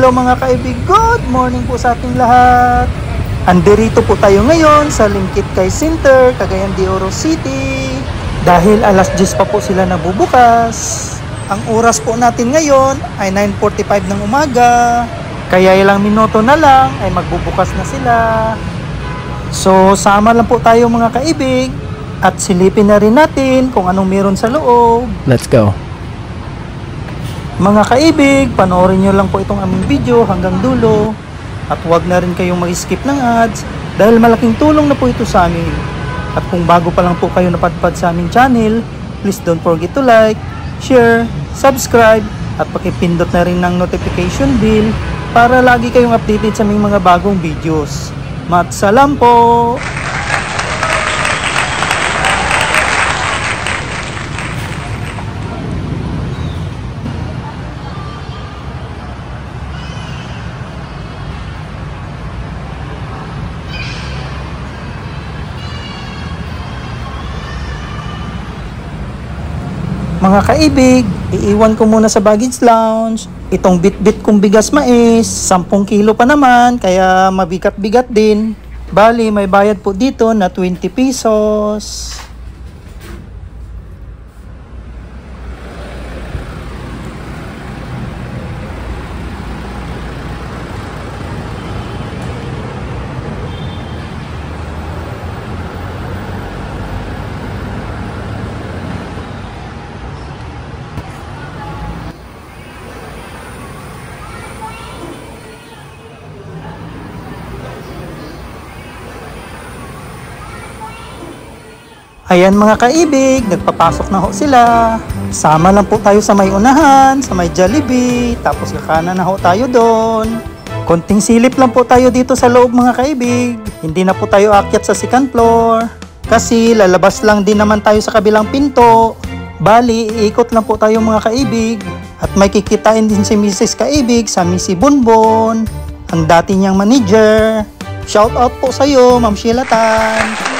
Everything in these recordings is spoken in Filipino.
Hello mga kaibig, good morning po sa ating lahat. Andirito po tayo ngayon sa Limkit Kay Center, Cagayan de Oro City. Dahil alas 10 pa po sila nabubukas. Ang oras po natin ngayon ay 9:45 ng umaga. Kaya ilang minuto na lang ay magbubukas na sila. So sama lang po tayo mga kaibig at silipin na rin natin kung anong meron sa loob. Let's go. Mga kaibig, panoorin nyo lang po itong aming video hanggang dulo. At huwag na rin kayong mag-skip ng ads dahil malaking tulong na po ito sa amin. At kung bago pa lang po kayo napadpad sa aming channel, please don't forget to like, share, subscribe, at pakipindot na rin ng notification bell para lagi kayong updated sa aming mga bagong videos. Matsalam po! Mga kaibig, iiwan ko muna sa baggage lounge. Itong bit-bit kong bigas mais, 10 kilo pa naman, kaya mabigat-bigat din. Bali, may bayad po dito na 20 pesos. Ayan mga kaibig, nagpapasok na ho sila. Sama lang po tayo sa may unahan, sa may Jollibee, tapos kakanan na ho tayo doon. Konting silip lang po tayo dito sa loob mga kaibig. Hindi na po tayo akyat sa second floor. Kasi lalabas lang din naman tayo sa kabilang pinto. Bali, iikot lang po tayo mga kaibig. At may kikitain din si Mrs. Kaibig sa Missy Bonbon, ang dati niyang manager. Shout out po sa iyo, Ma'am Sheila Tan.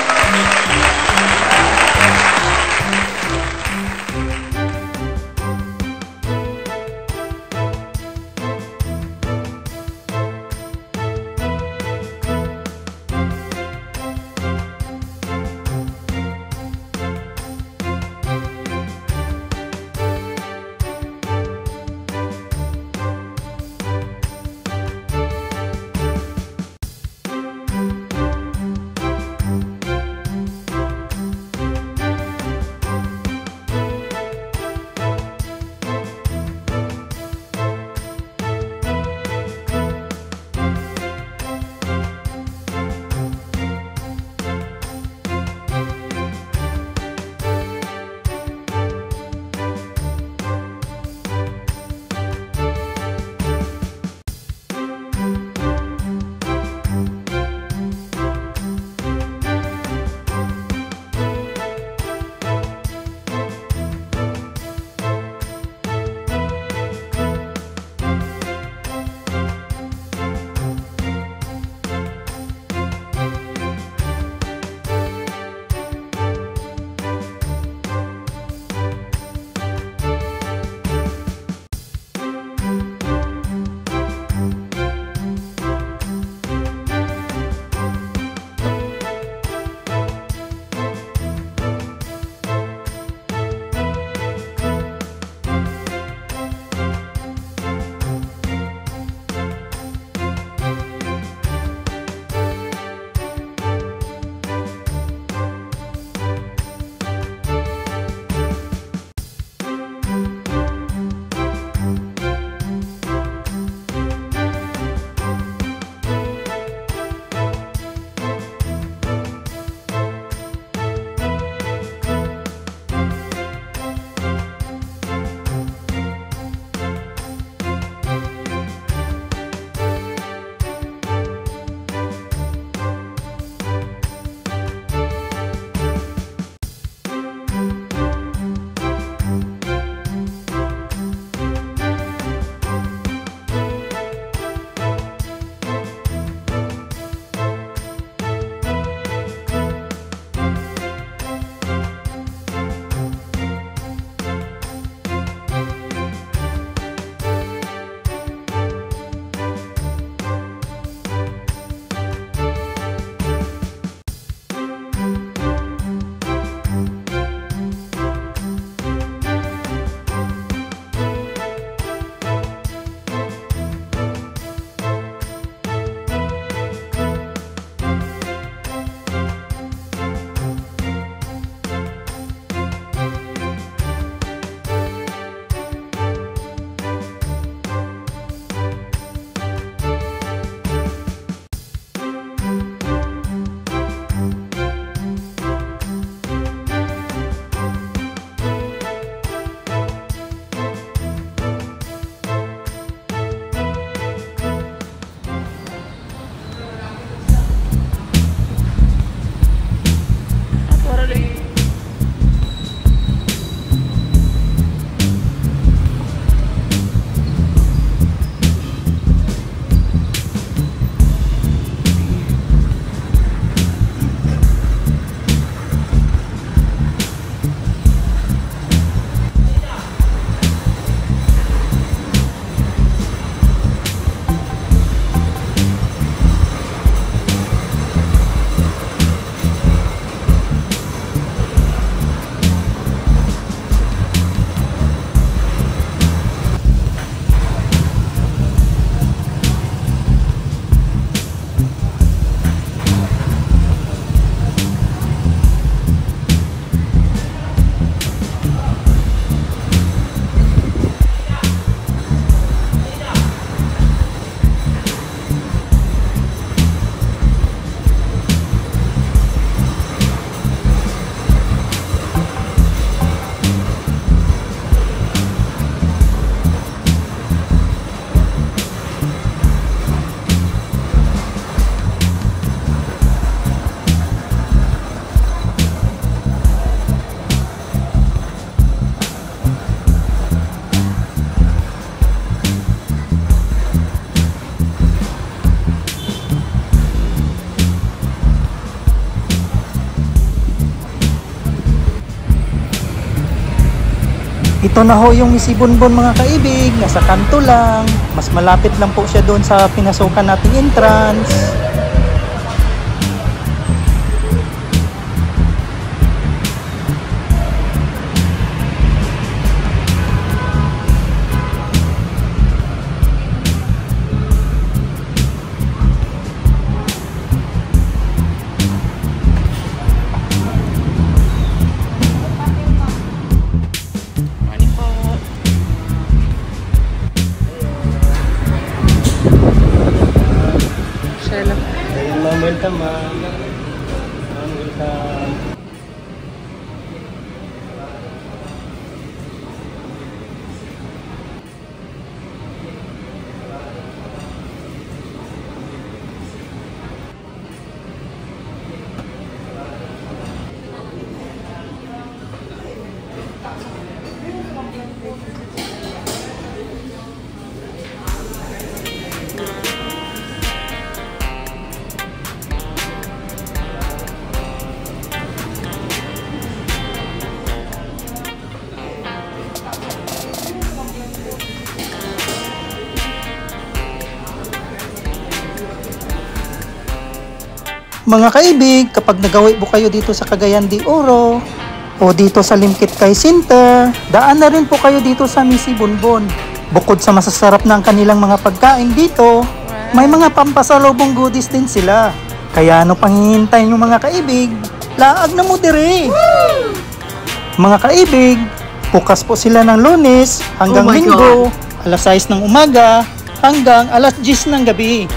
Ito na ho yung Missy Bonbon mga kaibig, nasa kanto lang. Mas malapit lang po siya doon sa pinasukan nating entrance. Welcome, ma'am. Welcome. Mga kaibig, kapag nagawi po kayo dito sa Cagayan de Oro o dito sa Limkit Kay Center, daan na rin po kayo dito sa Missy Bonbon. Bukod sa masasarap na ang kanilang mga pagkain dito, may mga pampasalubong goodies din sila. Kaya ano pang hihintay nyo mga kaibig? Laag na mo dire! Mga kaibig, bukas po sila ng Lunes hanggang Linggo, alas 6 ng umaga hanggang alas 10 ng gabi.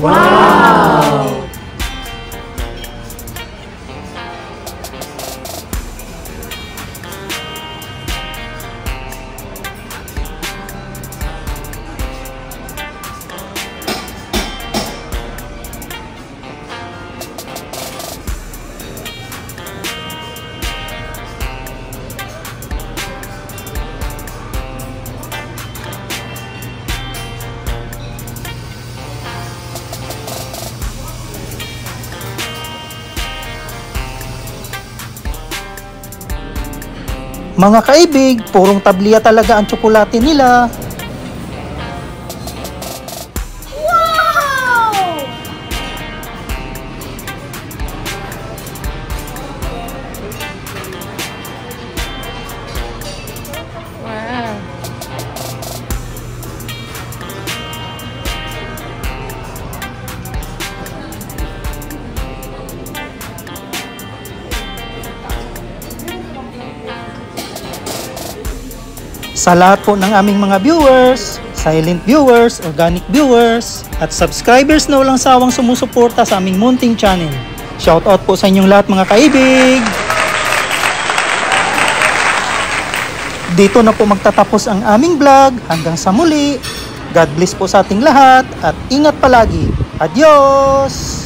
Wow! Mga kaibig, purong tabliya talaga ang tsokolate nila. Wow! Wow. Sa lahat po ng aming mga viewers, silent viewers, organic viewers, at subscribers na walang sawang sumusuporta sa aming munting channel. Shoutout po sa inyong lahat mga kaibig! Dito na po magtatapos ang aming vlog. Hanggang sa muli. God bless po sa ating lahat at ingat palagi. Adios!